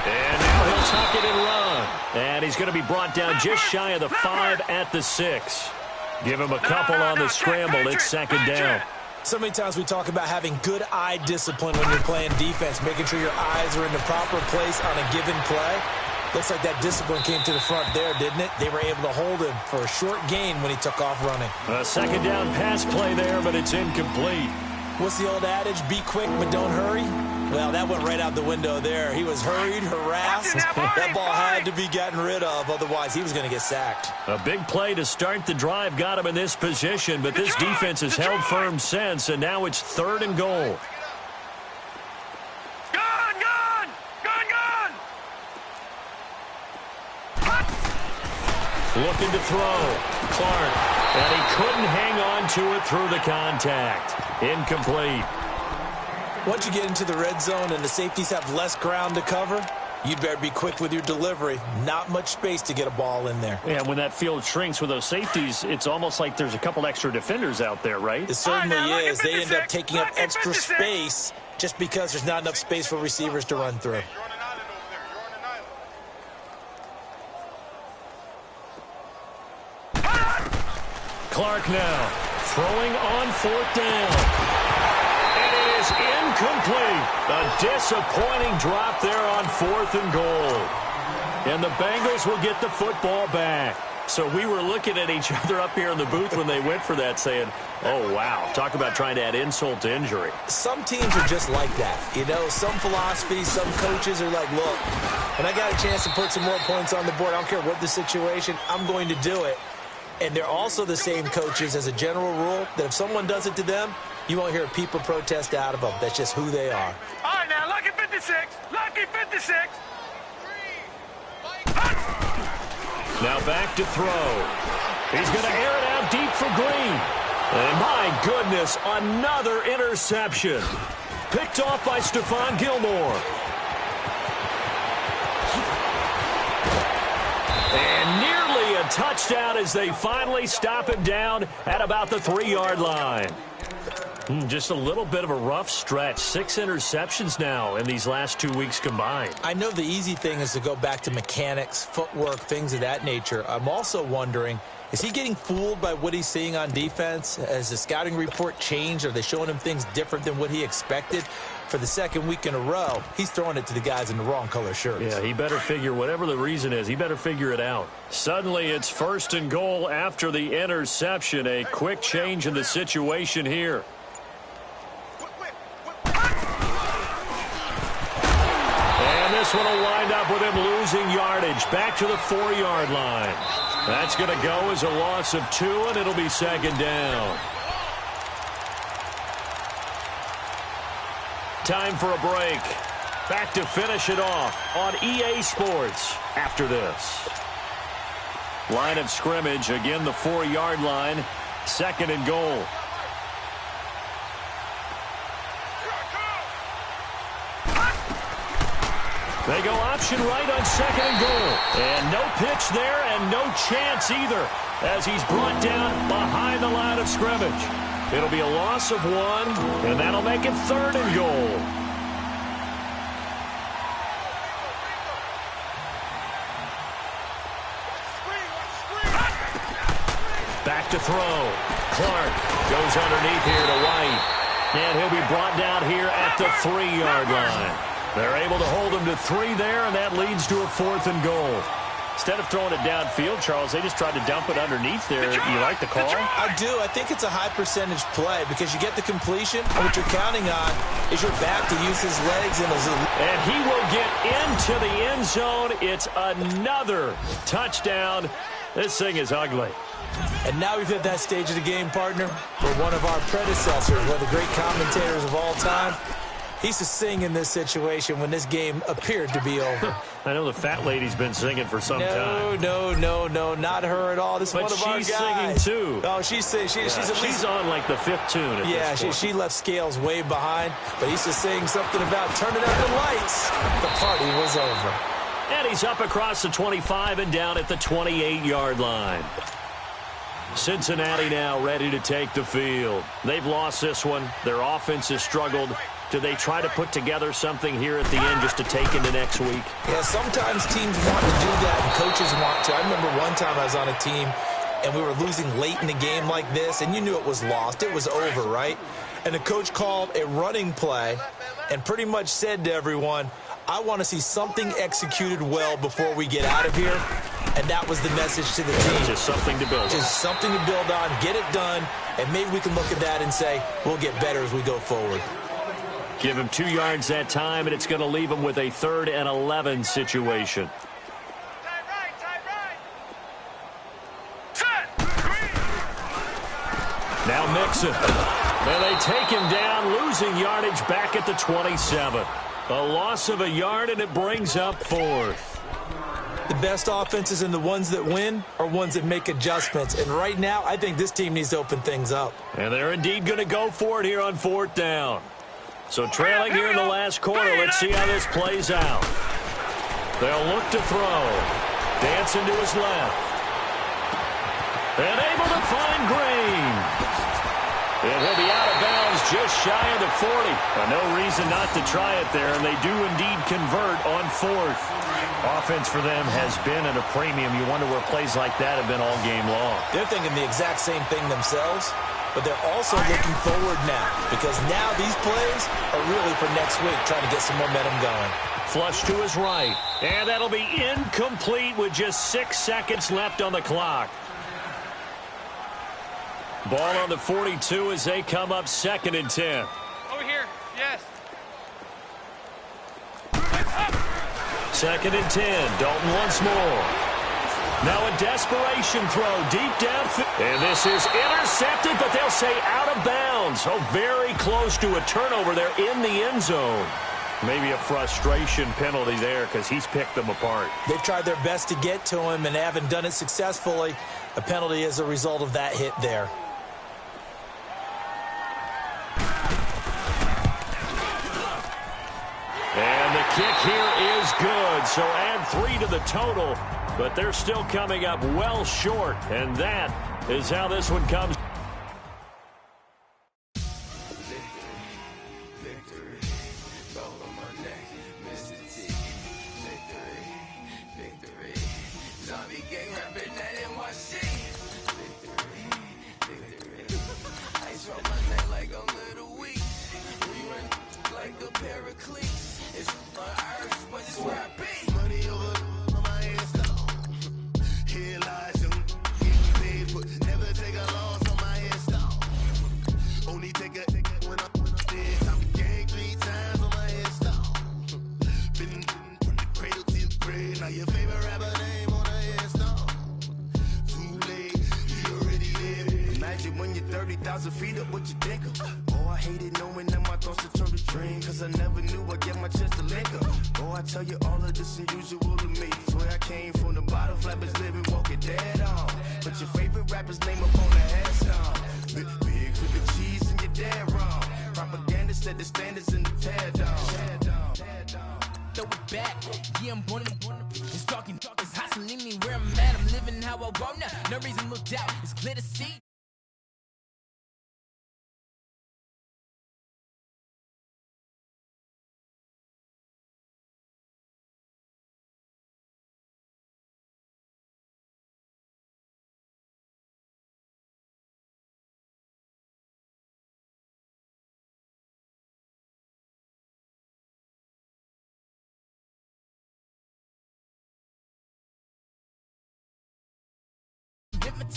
And now he'll tuck it and run. And he's going to be brought down just shy of the 5 at the 6. Give him a couple on the scramble. It's second down. So many times we talk about having good eye discipline when you're playing defense, making sure your eyes are in the proper place on a given play. Looks like that discipline came to the front there, didn't it? They were able to hold him for a short gain when he took off running. A second down pass play there, but it's incomplete. What's the old adage? Be quick, but don't hurry? Well, that went right out the window there. He was hurried, harassed. That ball had to be gotten rid of, otherwise he was going to get sacked. A big play to start the drive got him in this position, but this defense has held firm since, and now it's third and goal. Looking to throw. Clark. And he couldn't hang on to it through the contact. Incomplete. Once you get into the red zone and the safeties have less ground to cover, you'd better be quick with your delivery. Not much space to get a ball in there. Yeah, when that field shrinks with those safeties, it's almost like there's a couple extra defenders out there, right? It certainly is. They end up taking up extra space just because there's not enough space for receivers to run through. Clark now throwing on fourth down. And it is incomplete. A disappointing drop there on fourth and goal. And the Bengals will get the football back. So we were looking at each other up here in the booth when they went for that saying, oh, wow, talk about trying to add insult to injury. Some teams are just like that. You know, some philosophies, some coaches are like, look, when I got a chance to put some more points on the board, I don't care what the situation, I'm going to do it. And they're also the same coaches as a general rule that if someone does it to them, you won't hear a peep or protest out of them. That's just who they are. All right, now, lucky 56. Lucky 56. Now back to throw. He's going to air it out deep for Green. And my goodness, another interception. Picked off by Stephon Gilmore. And nearly a touchdown as they finally stop him down at about the 3-yard line. Just a little bit of a rough stretch. 6 interceptions now in these last 2 weeks combined. I know the easy thing is to go back to mechanics, footwork, things of that nature. I'm also wondering, is he getting fooled by what he's seeing on defense? Has the scouting report changed? Are they showing him things different than what he expected? For the second week in a row, he's throwing it to the guys in the wrong color shirts. Yeah, he better figure, whatever the reason is, he better figure it out. Suddenly, it's 1st and goal after the interception. A quick change in the situation here. This one will wind up with him losing yardage back to the 4-yard line. That's going to go as a loss of 2, and it'll be 2nd down. Time for a break. Back to finish it off on EA Sports after this. Line of scrimmage, again the 4-yard line, 2nd and goal. They go option right on 2nd and goal. And no pitch there and no chance either as he's brought down behind the line of scrimmage. It'll be a loss of 1, and that'll make it 3rd and goal. Back to throw. Clark goes underneath here to White. And he'll be brought down here at the 3-yard line. They're able to hold him to 3 there, and that leads to a 4th and goal. Instead of throwing it downfield, Charles, they just tried to dump it underneath there. You like the call? I do. I think it's a high percentage play because you get the completion, and what you're counting on is your back to use his legs. And he will get into the end zone. It's another touchdown. This thing is ugly. And now we've hit that stage of the game, partner, where one of our predecessors, one of the great commentators of all time, he used to sing in this situation when this game appeared to be over. I know the fat lady's been singing for some time. No, not her at all. This is one of our guys. But she's singing too. Oh, she's at least on like the 5th tune at this point. she left Scales way behind, but he used to sing something about turning out the lights. The party was over. And he's up across the 25 and down at the 28-yard line. Cincinnati now ready to take the field. They've lost this one. Their offense has struggled. Do they try to put together something here at the end just to take into next week? Yeah, sometimes teams want to do that and coaches want to. I remember one time I was on a team and we were losing late in the game like this, and you knew it was lost. It was over, right? And the coach called a running play and pretty much said to everyone, I want to see something executed well before we get out of here. And that was the message to the team. Just something to build on. Just something to build on, get it done, and maybe we can look at that and say, we'll get better as we go forward. Give him 2 yards that time, and it's going to leave him with a 3rd and 11 situation. Now Mixon. And they take him down, losing yardage back at the 27. A loss of a yard, and it brings up 4th. The best offenses and the ones that win are ones that make adjustments. And right now, I think this team needs to open things up. And they're indeed going to go for it here on 4th down. So trailing here in the last quarter, let's see how this plays out. They'll look to throw. Dancing to his left. And able to find Green. And he'll be out of bounds just shy of the 40. No reason not to try it there, and they do indeed convert on 4th. Offense for them has been at a premium. You wonder where plays like that have been all game long. They're thinking the exact same thing themselves. but they're also looking forward now because now these plays are really for next week, trying to get some momentum going. Flush to his right, and that'll be incomplete with just 6 seconds left on the clock. Ball on the 42 as they come up 2nd and 10. Over here, yes. 2nd and 10. Dalton once more. Now a desperation throw deep downfield. And this is intercepted, but they'll say out of bounds. Oh, very close to a turnover there in the end zone. Maybe a frustration penalty there because he's picked them apart. They've tried their best to get to him and haven't done it successfully. A penalty as a result of that hit there. And the kick here is good, so add 3 to the total, but they're still coming up well short, and that is how this one comes.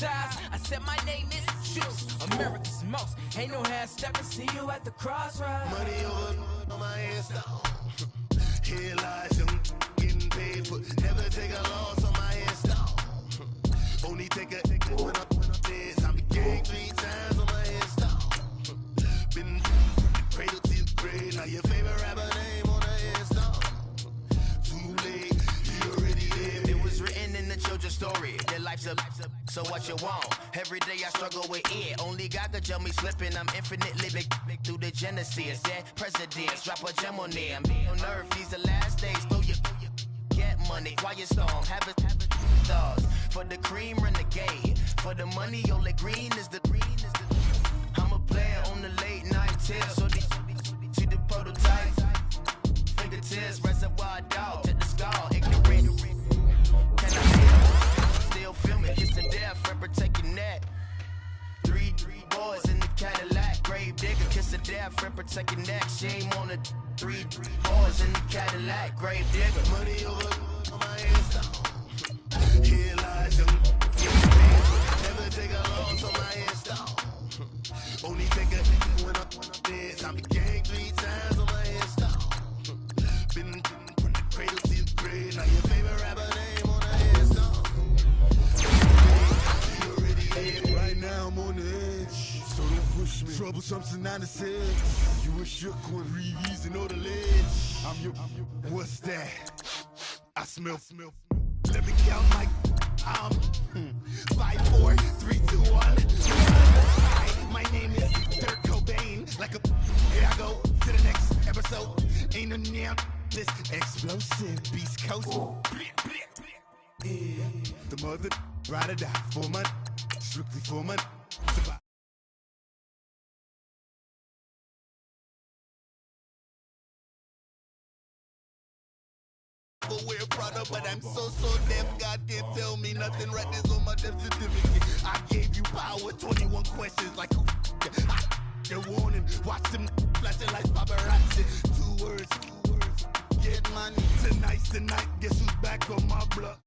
I said my name is Juice, America's most. Ain't no half stepping. See you at the crossroads. Money over on my ass down. Here lies them getting paid for. Never take a loss on my ass down. Only take a when I'm dead. I be gang 3 times on my ass down. Been from the cradle to the grave. Now your favorite rapper name on the ass down. Too late, you already there. It was written in the children's story. Their life's a so what you want? Every day I struggle with it. Only God could tell me slipping. I'm infinitely big through the genesis. Dead presidents, drop a gem on them. On earth, these the last days. Throw your get money, quiet storm. Have it stars. For the cream, renegade. For the money, only green is the. I'm a player on the late night tips. So these see the prototype. Fingertips, reservoir dog. Check the skull. Ignorant. Can I still filming? Kiss the death, rapper taking that. 3 boys in the Cadillac. Grave digger, kiss the death, rapper taking that. Shame on the 3 boys in the Cadillac. Grave digger. Money over on my ass down. Here lies them. Never take a loss on my ass down. Only take a when I'm dead. I be gang 3 times on my ass down. Been from the cradle to the grave. Now your favorite rapper name on the ass down. Right now I'm on the edge, so don't push me. Troublesome synonymous. You a shook one, reason or the ledge. I'm your, what's that? I smell. Let me count my, 5, 4, 3, 2, 1. Hi, my name is Dirk Cobain. Like a, here I go to the next episode. Ain't no damn this explosive Beast Coast. Yeah. The mother ride or die for money. Strictly for money. Wear Prada, but I'm so deaf. God can't tell me nothing. Right, this on my death certificate. I gave you power. 21 questions like who The warning, watch them flashing like paparazzi. 2 words, get money. Tonight's the night, guess who's back on my block?